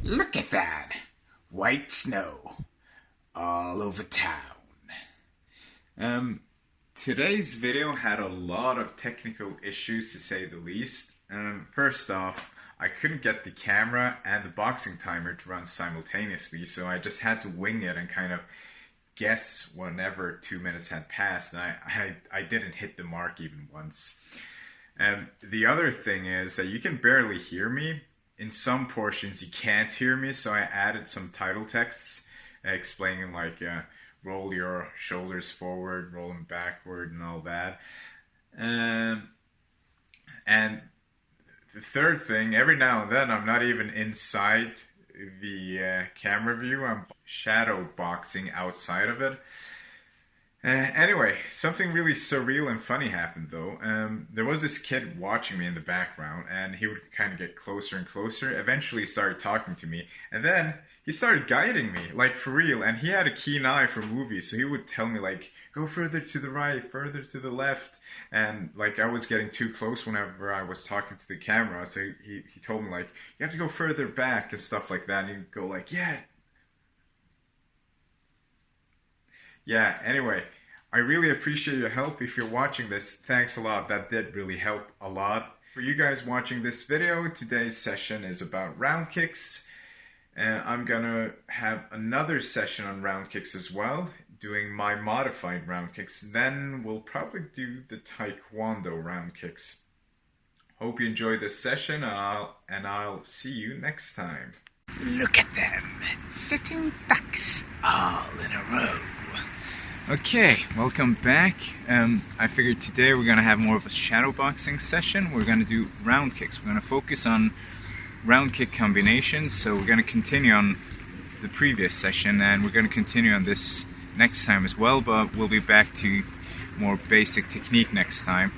Look at that! White snow all over town. Today's video had a lot of technical issues, to say the least. First off, I couldn't get the camera and the boxing timer to run simultaneously, so I just had to wing it and kind of guess whenever 2 minutes had passed, and I didn't hit the mark even once. The other thing is that you can barely hear me. In some portions you can't hear me, so I added some title texts explaining like roll your shoulders forward, roll them backward, and all that. And the third thing, every now and then I'm not even inside the camera view, I'm shadow boxing outside of it. Anyway, something really surreal and funny happened though. There was this kid watching me in the background, and he would kind of get closer and closer. Eventually he started talking to me, and then he started guiding me, like for real, and he had a keen eye for movies, so he would tell me like, go further to the right, further to the left, and like I was getting too close whenever I was talking to the camera, so he told me like, you have to go further back and stuff like that, and he'd go like, yeah, anyway, I really appreciate your help. If you're watching this, thanks a lot. That did really help a lot. For you guys watching this video, today's session is about round kicks. And I'm gonna have another session on round kicks as well, doing my modified round kicks. Then we'll probably do the Taekwondo round kicks. Hope you enjoyed this session, and I'll see you next time. Look at them, sitting ducks all in a row. Okay, welcome back. I figured today we're going to have more of a shadow boxing session. We're going to do round kicks. We're going to focus on round kick combinations. So we're going to continue on the previous session, and we're going to continue on this next time as well, but we'll be back to more basic technique next time.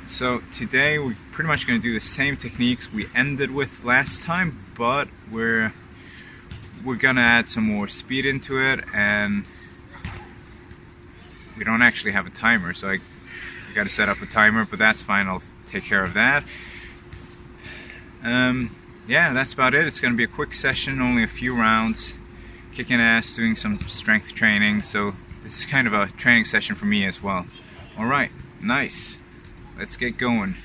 So today we're pretty much going to do the same techniques we ended with last time, but we're going to add some more speed into it, and we don't actually have a timer, so I got to set up a timer, but that's fine, I'll take care of that. Yeah, that's about it. It's going to be a quick session, only a few rounds, kicking ass, doing some strength training, so this is kind of a training session for me as well. Alright, nice. Let's get going.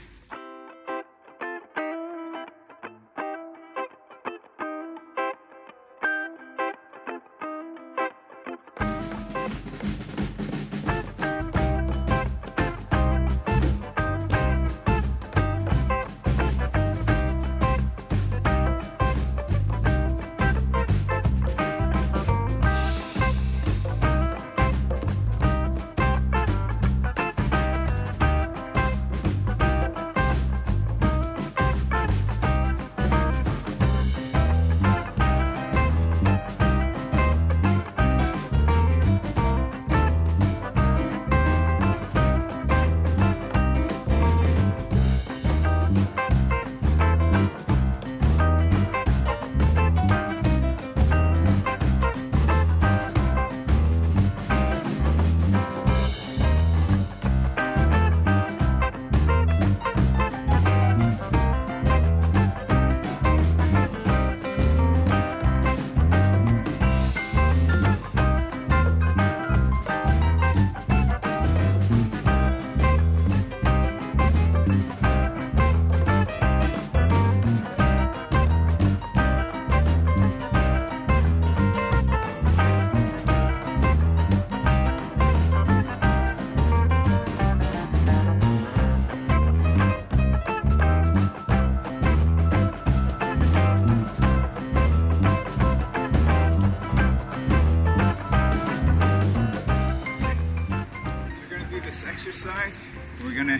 Exercise, we're gonna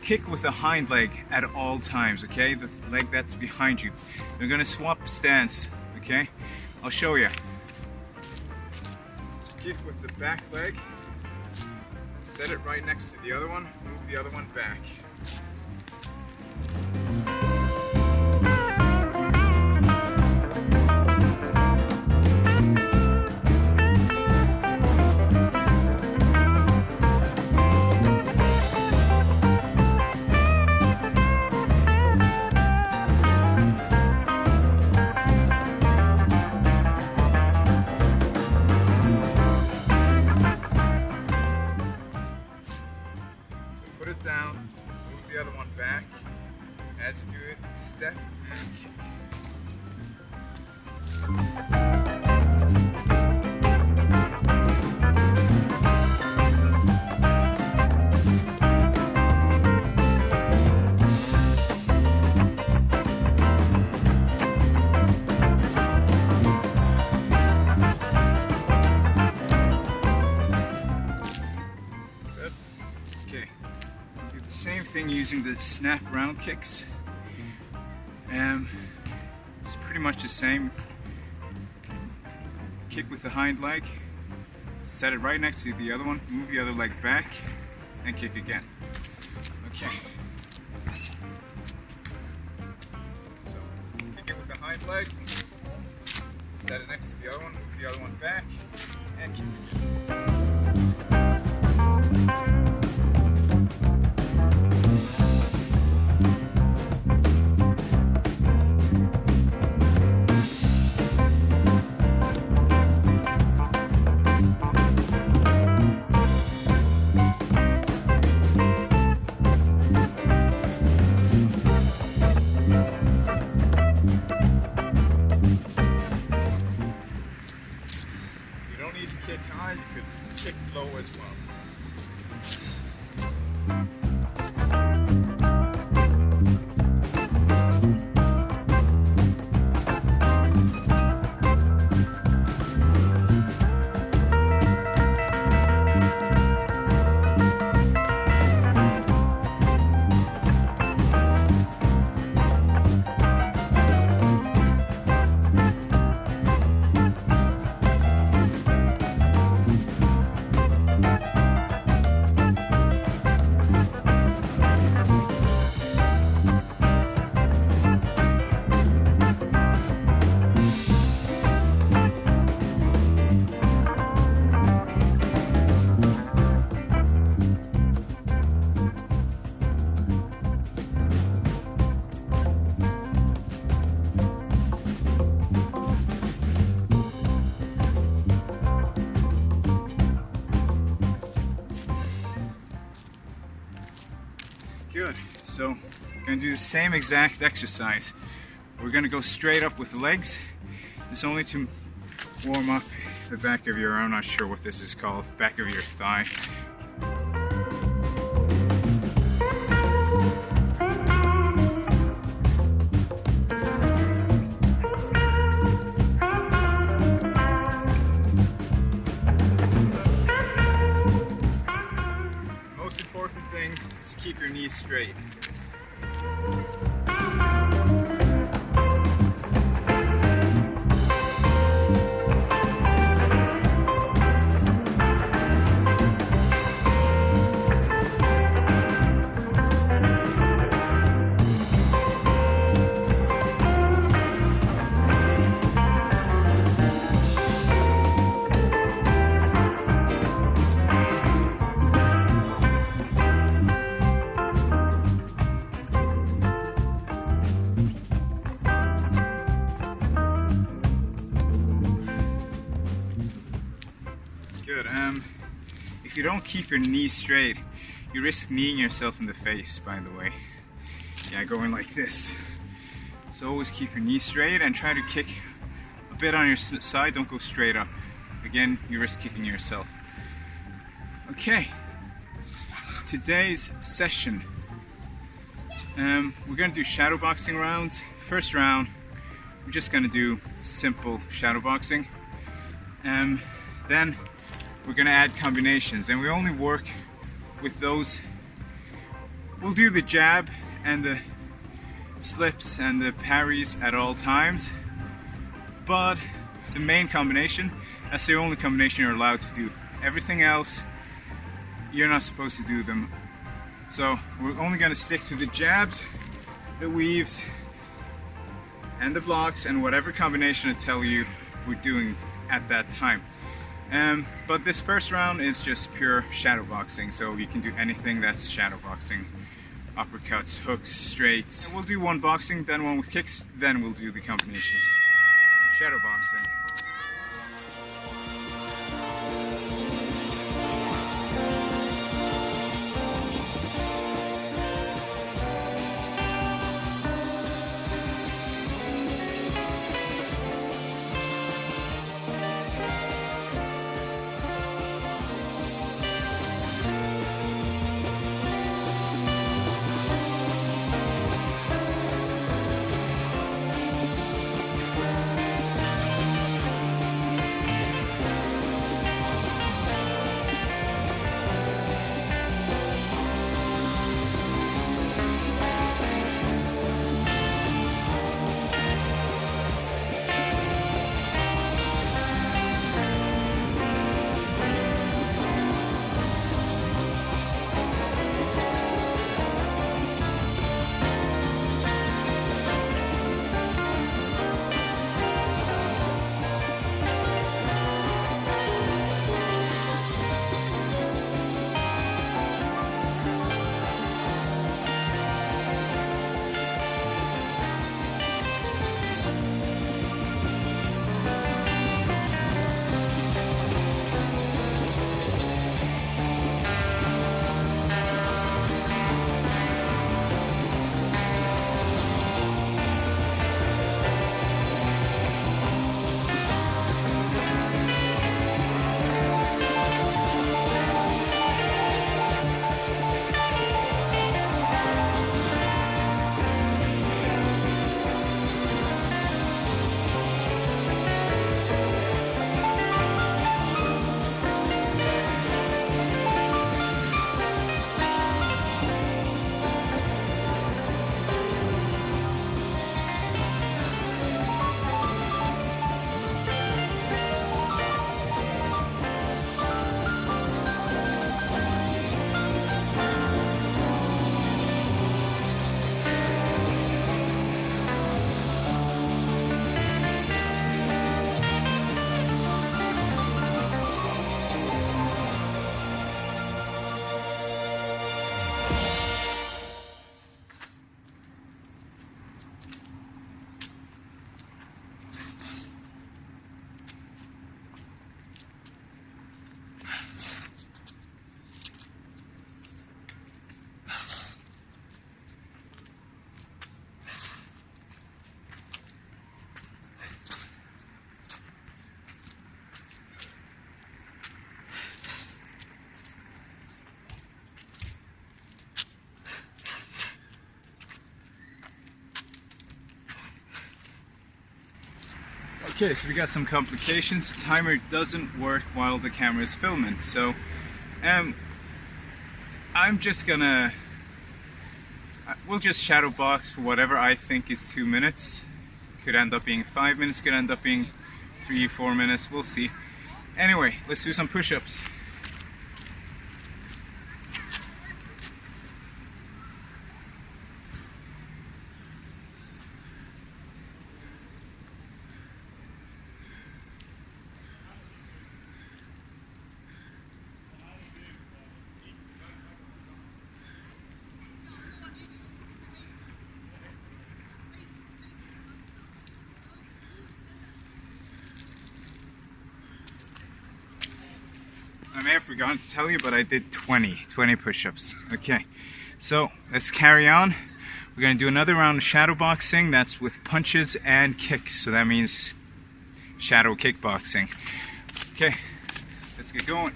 kick with the hind leg at all times, okay? The leg that's behind you. We're gonna swap stance, okay? I'll show you. So kick with the back leg, set it right next to the other one, move the other one back. put it down, move the other one back. As you do it, step and kick. Using the snap round kicks. It's pretty much the same. Kick with the hind leg, set it right next to the other one, move the other leg back, and kick again. Okay. So, kick it with the hind leg, set it next to the other one, move the other one back, and kick again. Good. So we're going to do the same exact exercise. We're going to go straight up with the legs. It's only to warm up the back of your, I'm not sure what this is called, back of your thigh. Most important thing is to keep your knees straight. Good. If you don't keep your knees straight, you risk kneeing yourself in the face, by the way. Yeah, going like this. So always keep your knees straight and try to kick a bit on your side, don't go straight up. Again, you risk kicking yourself. Okay, today's session. We're going to do shadow boxing rounds. First round, we're just going to do simple shadow boxing. Then we're going to add combinations, and we only work with those. We'll do the jab and the slips and the parries at all times, but the main combination, that's the only combination you're allowed to do. Everything else, you're not supposed to do them. So we're only going to stick to the jabs, the weaves, and the blocks, and whatever combination I tell you we're doing at that time. But this first round is just pure shadow boxing, so you can do anything that's shadow boxing. Uppercuts, hooks, straights. We'll do one boxing, then one with kicks, then we'll do the combinations. Shadow boxing. Okay, so we got some complications. The timer doesn't work while the camera is filming, so I'm just gonna, we'll just shadow box for whatever I think is 2 minutes. Could end up being 5 minutes, could end up being 3-4 minutes, we'll see. Anyway, let's do some push-ups. I may have forgotten to tell you, but I did 20 push-ups. Okay, so let's carry on. We're going to do another round of shadow boxing. That's with punches and kicks, so that means shadow kickboxing. Okay, let's get going.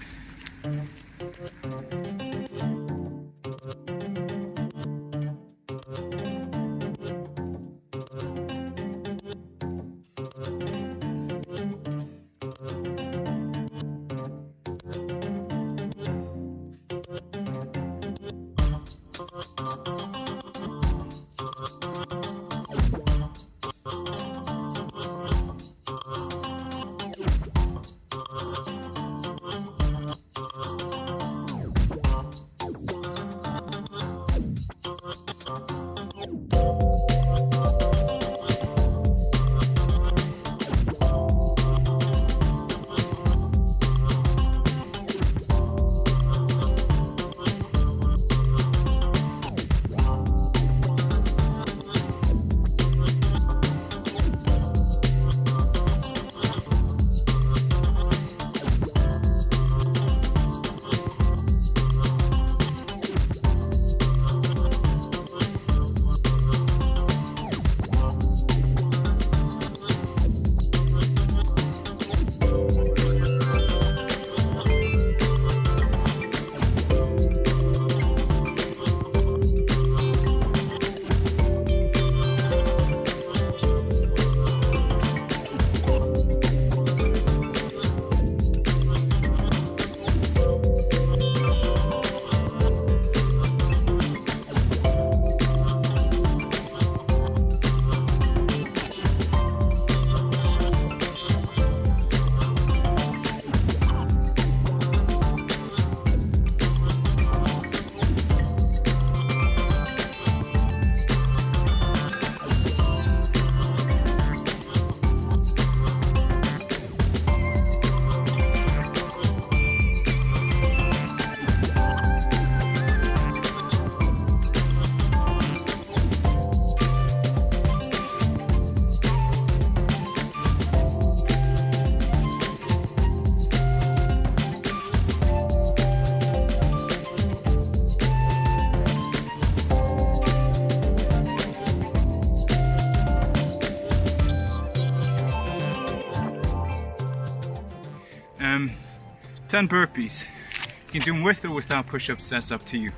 Um, 10 burpees. You can do them with or without push-ups, that's up to you.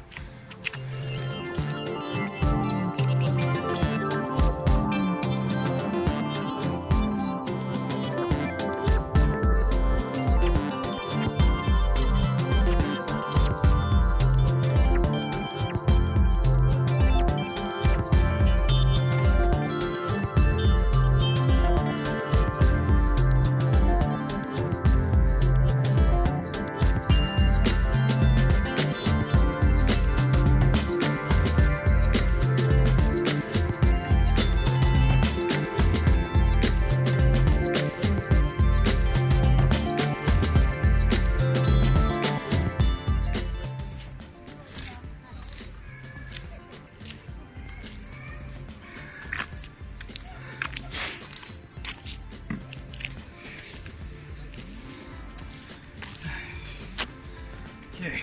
Okay,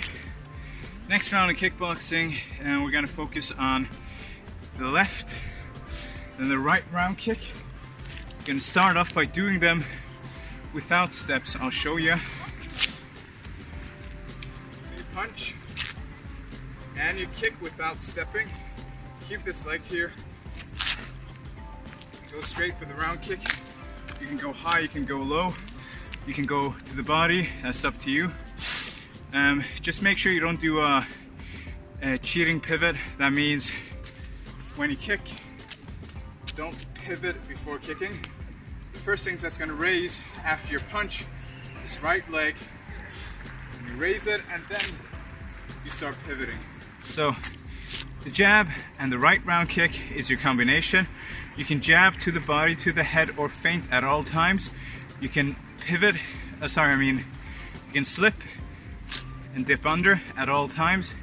next round of kickboxing, and we're going to focus on the left and the right round kick. We're going to start off by doing them without steps. I'll show you. So you punch and you kick without stepping. Keep this leg here. Go straight for the round kick. You can go high, you can go low, you can go to the body, that's up to you. Just make sure you don't do a cheating pivot. That means when you kick, don't pivot before kicking. The first things that's going to raise after your punch is this right leg. And you raise it and then you start pivoting. So the jab and the right round kick is your combination. You can jab to the body, to the head, or feint at all times. You can pivot, you can slip and dip under at all times.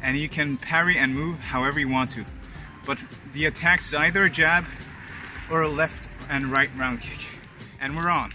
And you can parry and move however you want to. But the attack is either a jab or a left and right round kick. And we're on.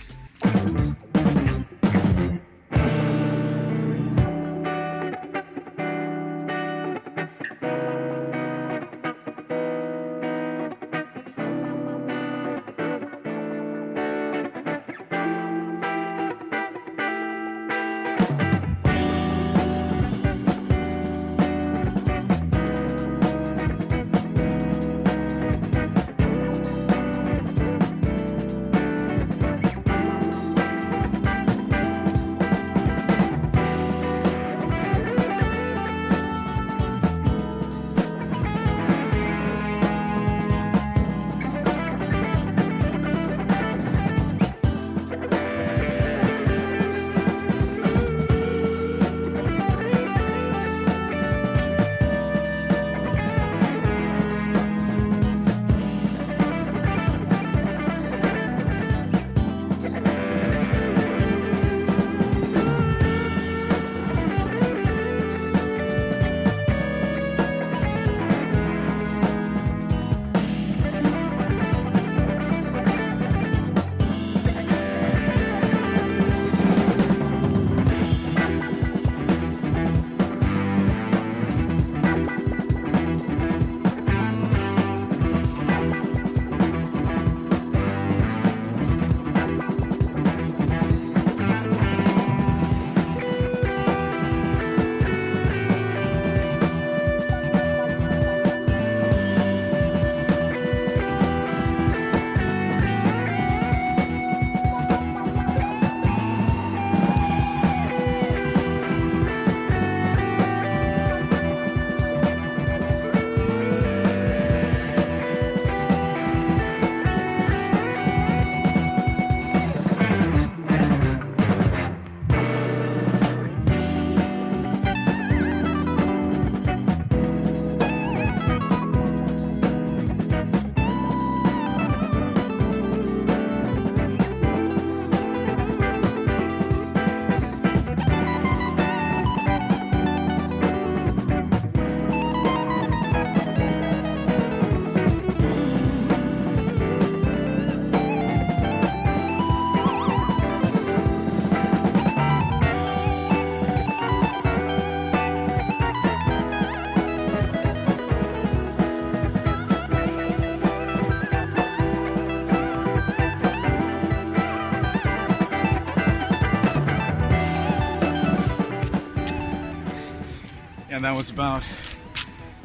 And that was about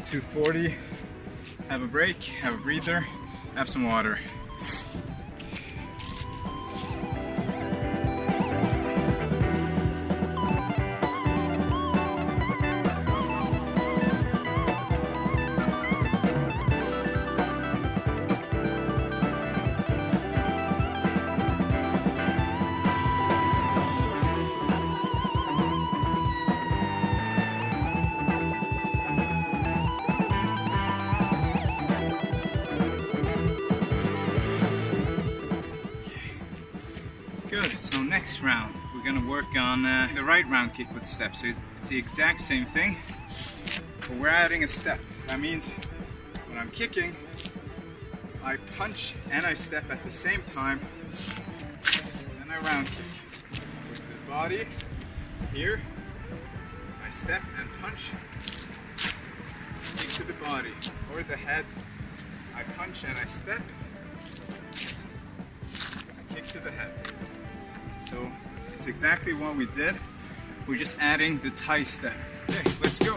240. Have a break, have a breather, have some water. Good, so next round we're going to work on the right round kick with steps. So it's the exact same thing, but we're adding a step. That means when I'm kicking, I punch and I step at the same time, then I round kick. Go to the body, here, I step and punch, kick to the body, or the head, I punch and I step, I kick to the head. So it's exactly what we did. We're just adding the Thai step. Okay, let's go.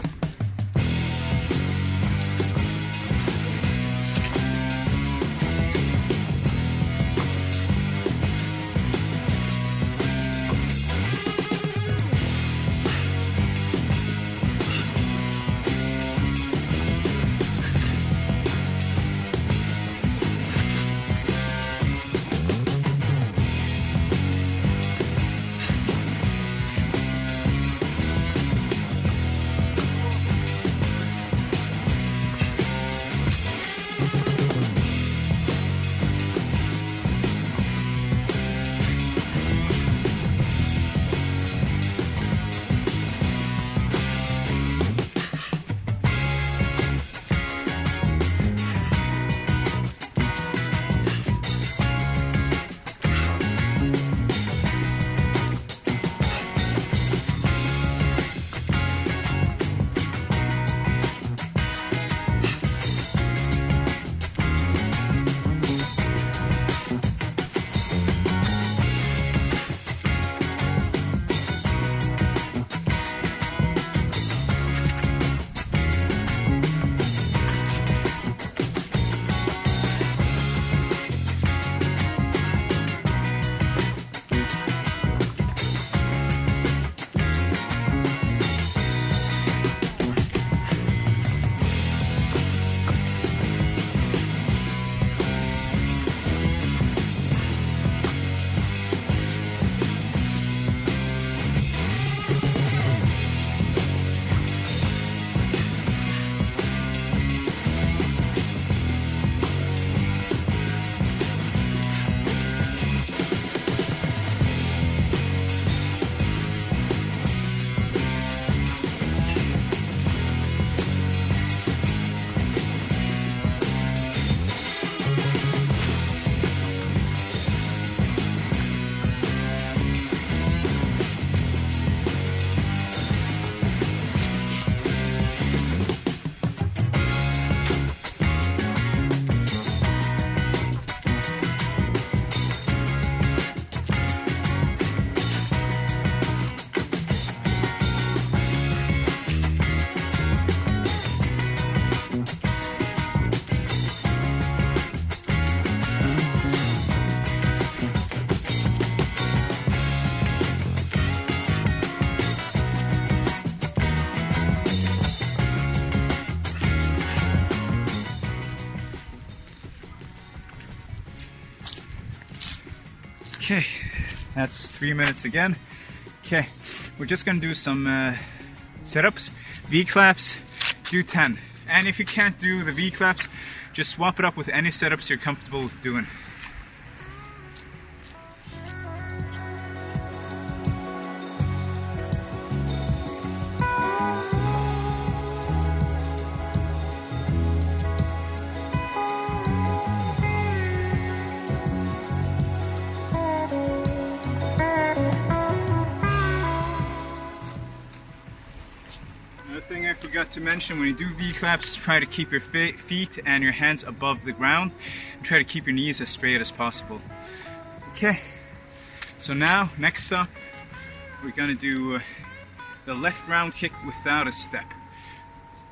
Okay, that's 3 minutes again. Okay, we're just gonna do some sit-ups, V-claps, do 10. And if you can't do the V-claps, just swap it up with any sit-ups you're comfortable with doing. Thing I forgot to mention, when you do V-claps, try to keep your feet and your hands above the ground and try to keep your knees as straight as possible. Okay, so now next up we're going to do the left round kick without a step.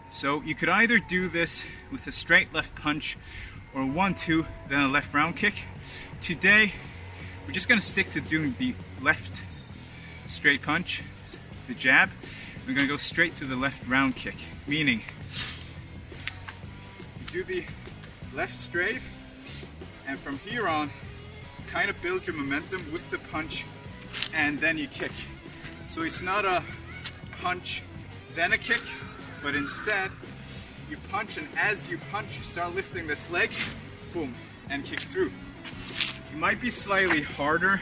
So you could either do this with a straight left punch or 1-2 then a left round kick. Today we're just going to stick to doing the left straight punch, the jab. We're going to go straight to the left round kick, meaning you do the left straight, and from here on, kind of build your momentum with the punch, and then you kick. So it's not a punch, then a kick, but instead, you punch, and as you punch, you start lifting this leg, boom, and kick through. It might be slightly harder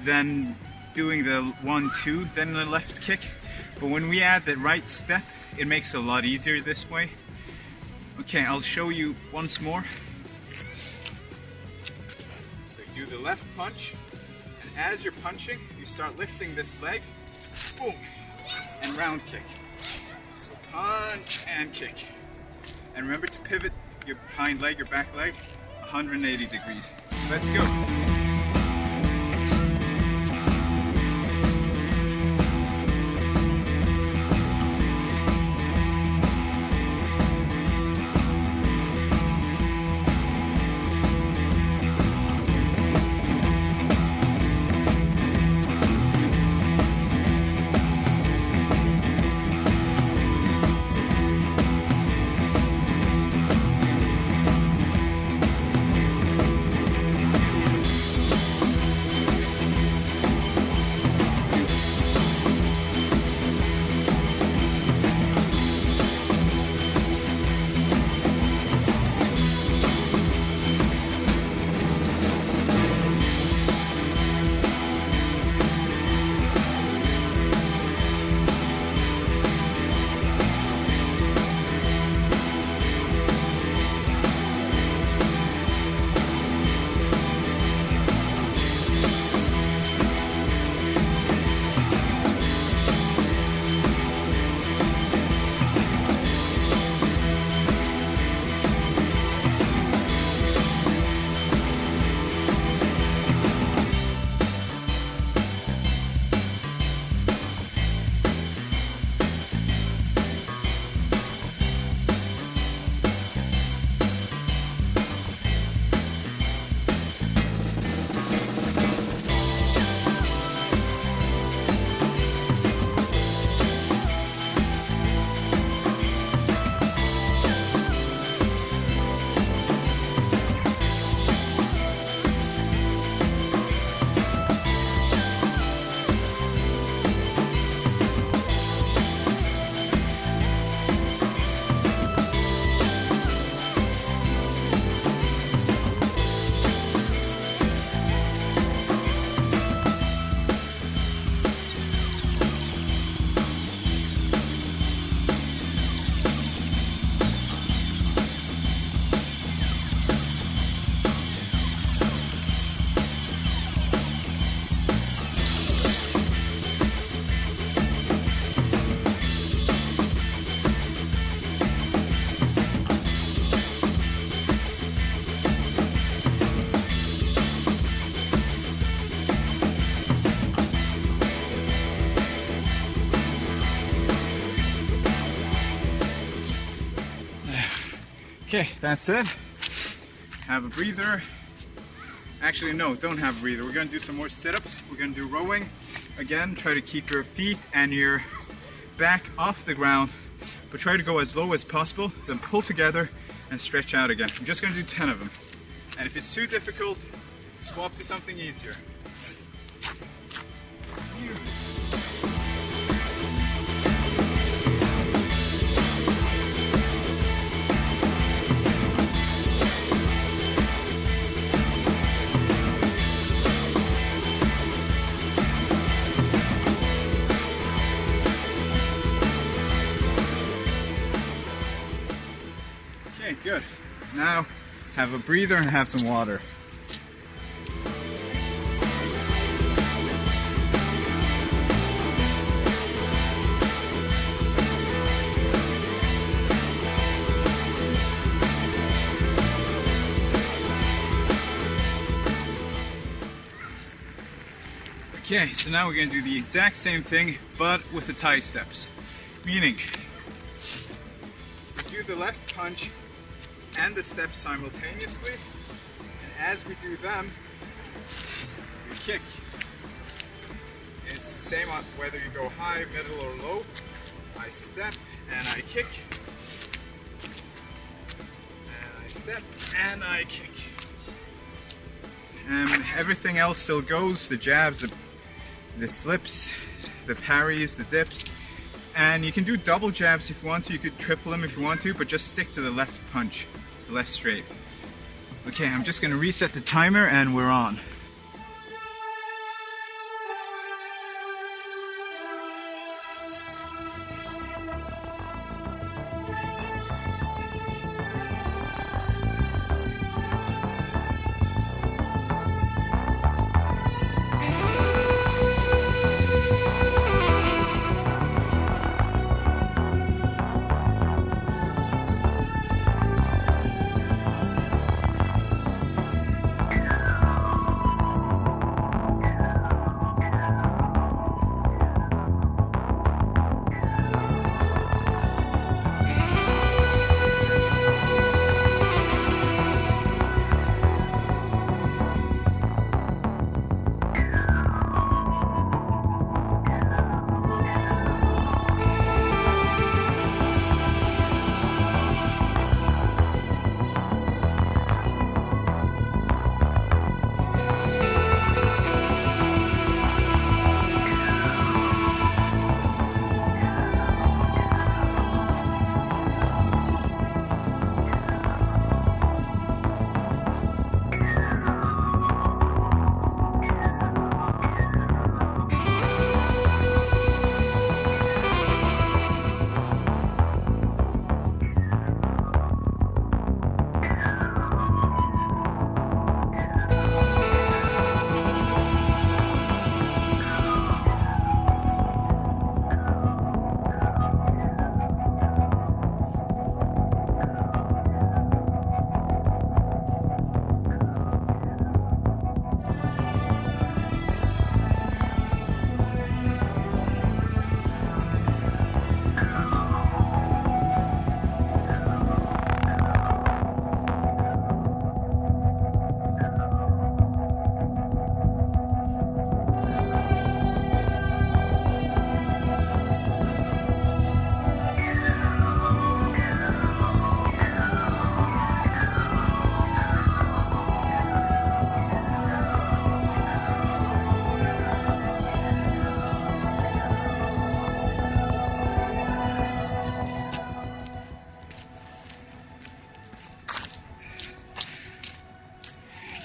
than doing the 1-2, then the left kick, but when we add the right step, it makes it a lot easier this way. Okay, I'll show you once more. So you do the left punch, and as you're punching, you start lifting this leg, boom, and round kick. So punch and kick. And remember to pivot your hind leg, your back leg, 180 degrees. Let's go. Okay, that's it. Have a breather. Actually, no, don't have a breather. We're going to do some more sit-ups. We're going to do rowing. Again, try to keep your feet and your back off the ground, but try to go as low as possible, then pull together and stretch out again. I'm just going to do 10 of them. And if it's too difficult, swap to something easier. Okay, good. Now have a breather and have some water. Okay, so now we're going to do the exact same thing, but with the tie steps. Meaning, we do the left punch and the steps simultaneously, and as we do them, we kick. It's the same on whether you go high, middle, or low. I step and I kick, and I step and I kick. Everything else still goes, the jabs, the slips, the parries, the dips, and you can do double jabs if you want to, you could triple them if you want to, but just stick to the left punch, the left straight. Okay, I'm just going to reset the timer and we're on.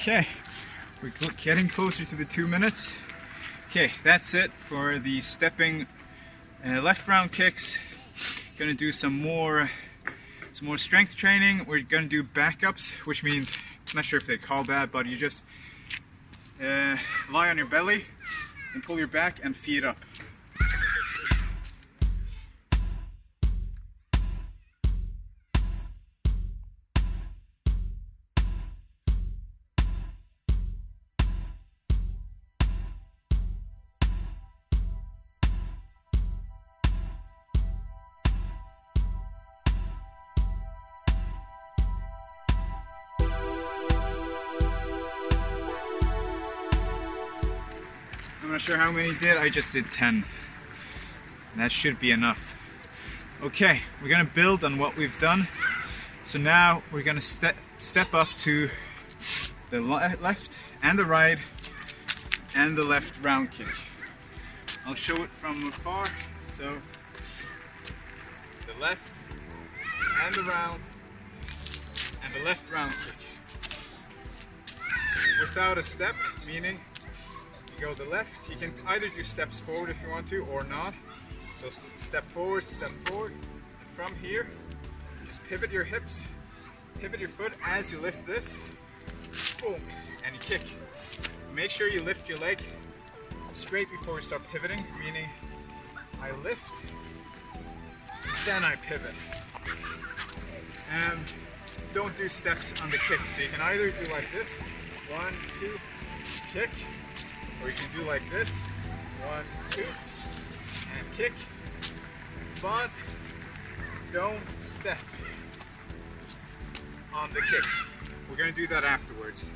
Okay, we're getting closer to the 2 minutes. Okay, that's it for the stepping left round kicks. Gonna do some more strength training. We're gonna do backups, which means, I'm not sure if they call that, but you just lie on your belly and pull your back and feet up. I'm not sure how many did, I just did 10. That should be enough. Okay, we're gonna build on what we've done. So now we're gonna step up to the left and the right and the left round kick. I'll show it from afar. So the left and the round and the left round kick. Without a step, meaning you go the left, you can either do steps forward if you want to or not. So step forward, and from here, just pivot your hips, pivot your foot as you lift this, boom, and you kick. Make sure you lift your leg straight before you start pivoting, meaning I lift, then I pivot. And don't do steps on the kick. So you can either do like this, 1, 2, kick, or you can do like this, 1, 2, and kick, but don't step on the kick. We're going to do that afterwards.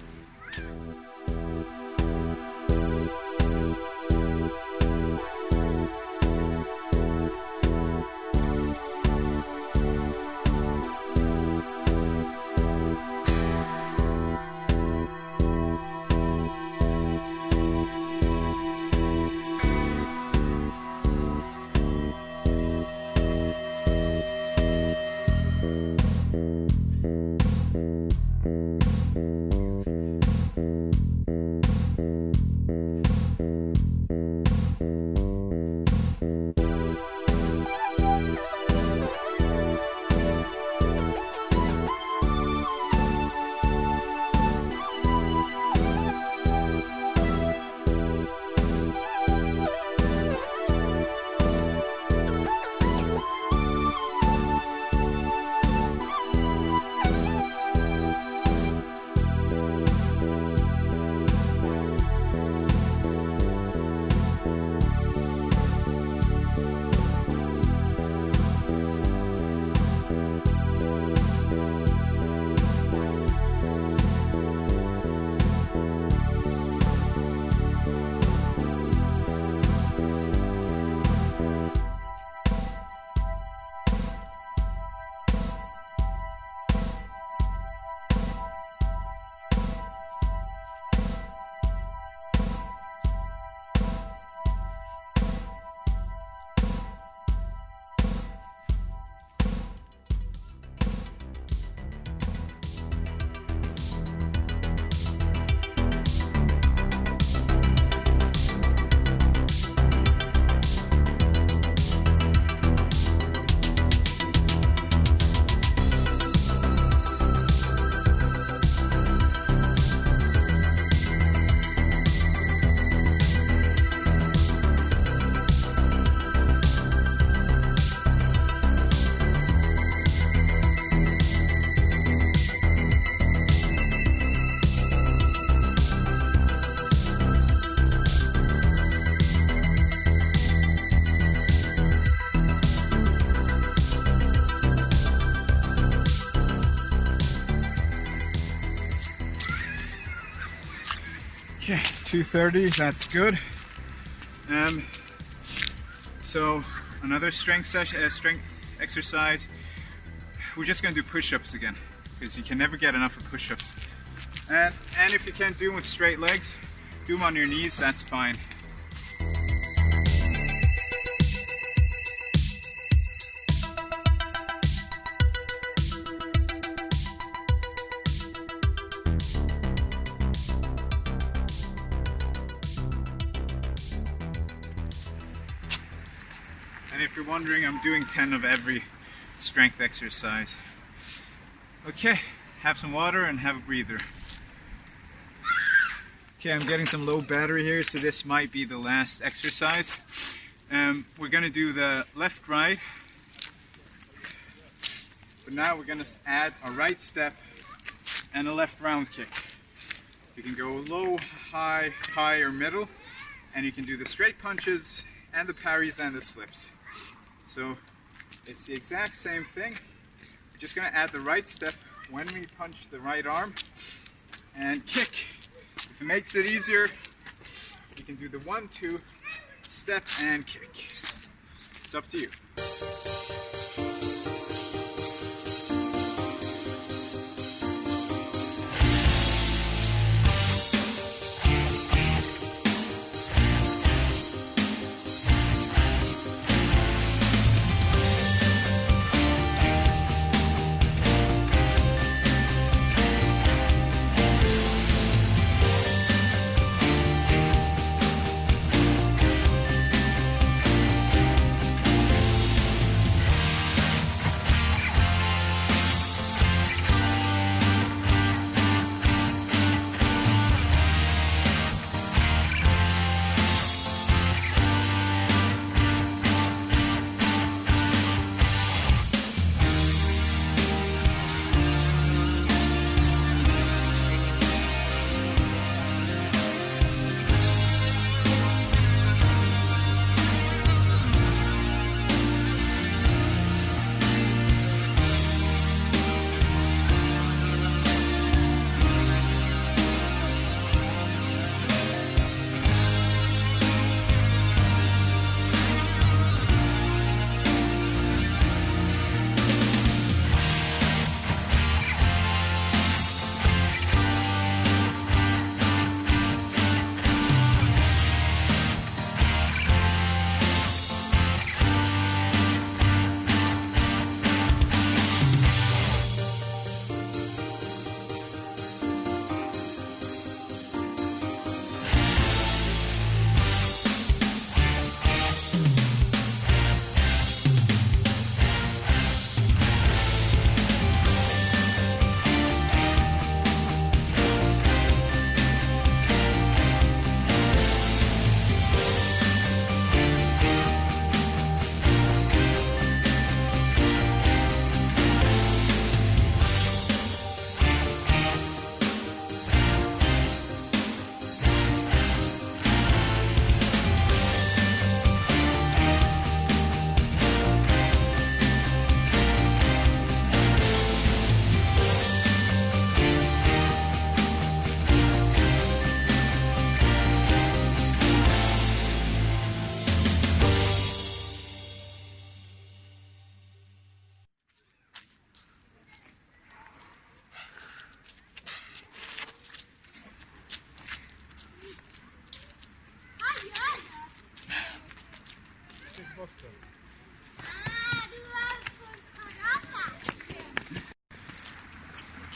Okay, 230, that's good. So another strength exercise. We're just gonna do push-ups again, because you can never get enough of push-ups. And if you can't do them with straight legs, do them on your knees, that's fine. And if you're wondering, I'm doing 10 of every strength exercise. Okay, have some water and have a breather. Okay, I'm getting some low battery here, so this might be the last exercise. We're going to do the left, right. But now we're going to add a right step and a left round kick. You can go low, high, high, or middle. And you can do the straight punches and the parries and the slips. So it's the exact same thing. We're just going to add the right step when we punch the right arm and kick. If it makes it easier, you can do the 1-2 step and kick. It's up to you.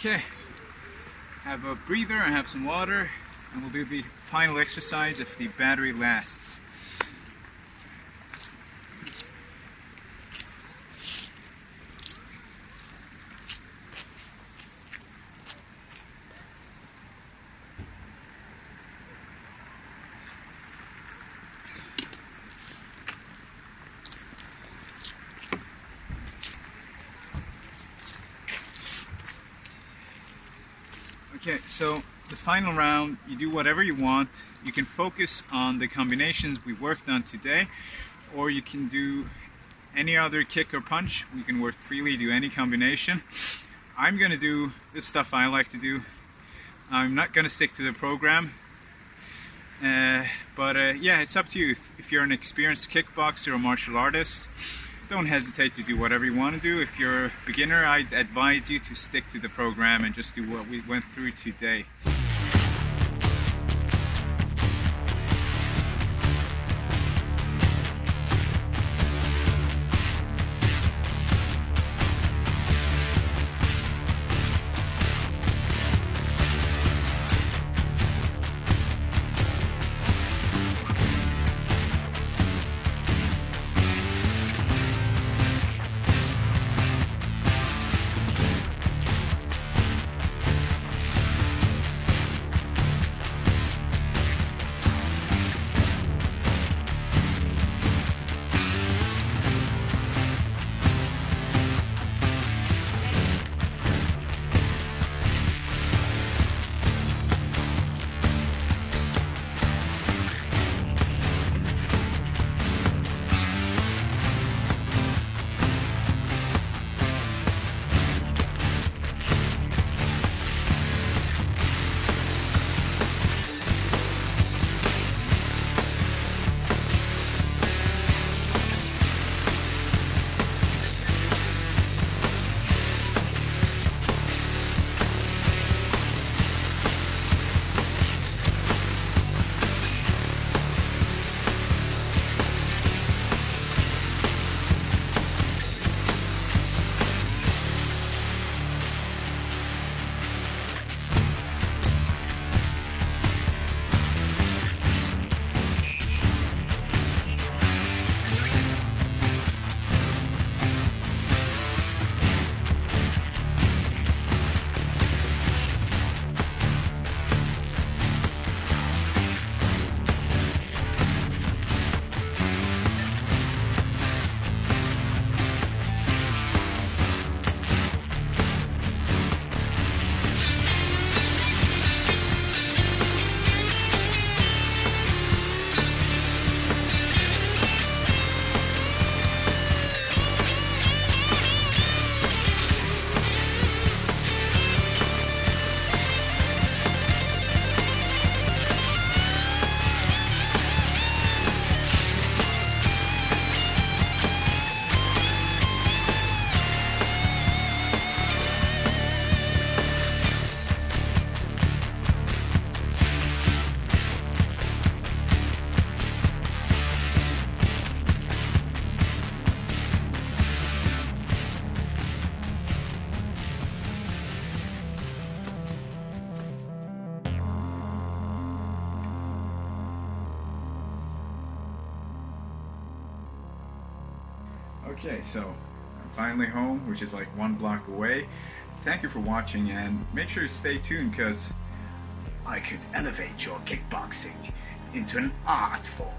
Okay, have a breather, I have some water, and we'll do the final exercise if the battery lasts. Okay, so the final round, you do whatever you want. You can focus on the combinations we worked on today, or you can do any other kick or punch. You can work freely, do any combination. I'm going to do this stuff I like to do. I'm not going to stick to the program. But yeah, it's up to you. If you're an experienced kickboxer or martial artist, don't hesitate to do whatever you want to do. If you're a beginner, I'd advise you to stick to the program and just do what we went through today. Okay, so I'm finally home, which is like 1 block away. Thank you for watching, and make sure to stay tuned, because I could elevate your kickboxing into an art form.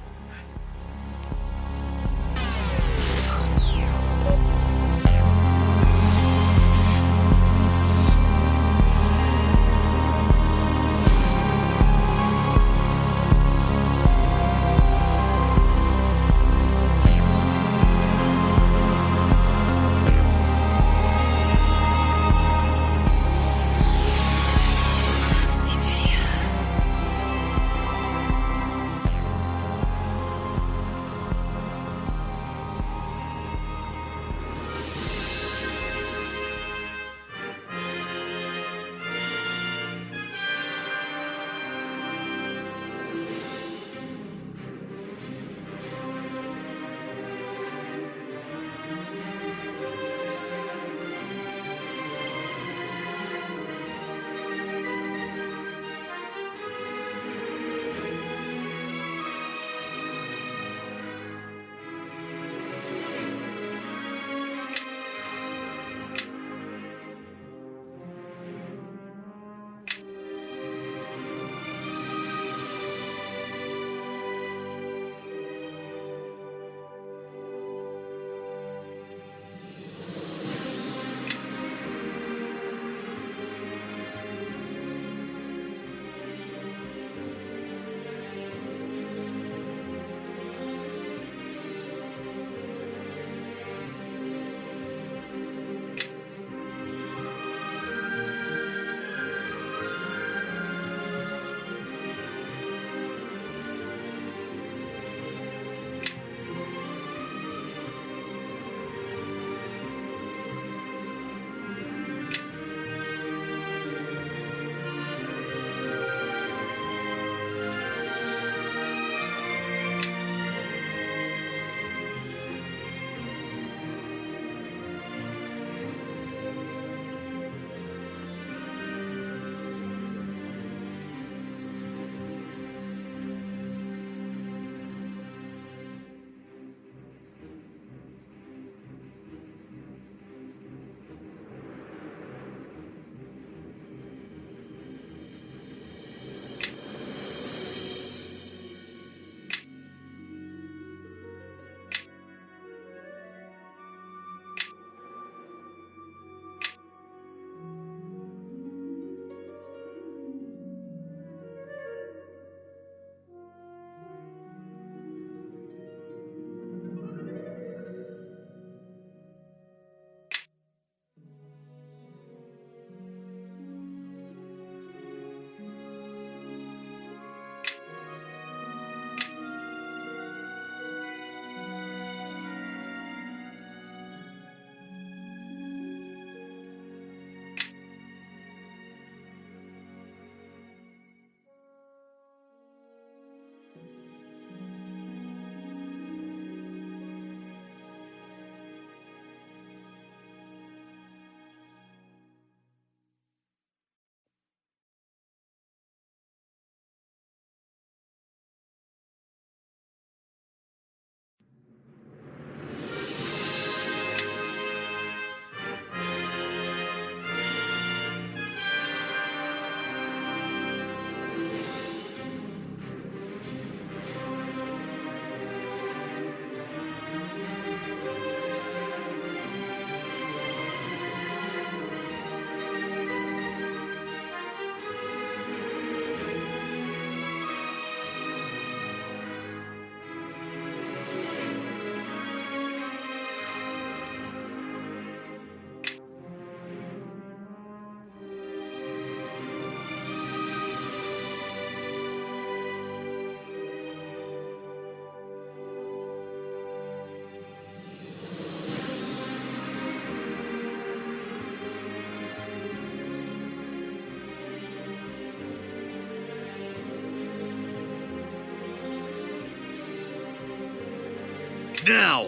now!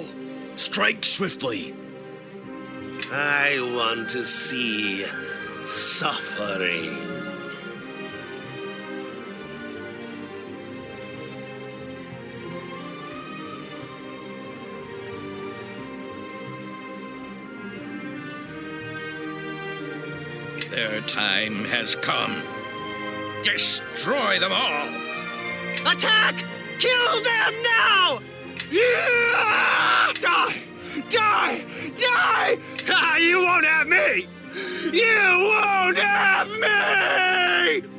Strike swiftly! I want to see suffering. Their time has come. Destroy them all! Attack! Kill them now! Yeah! Die! Die! Die! Ah, you won't have me! You won't have me!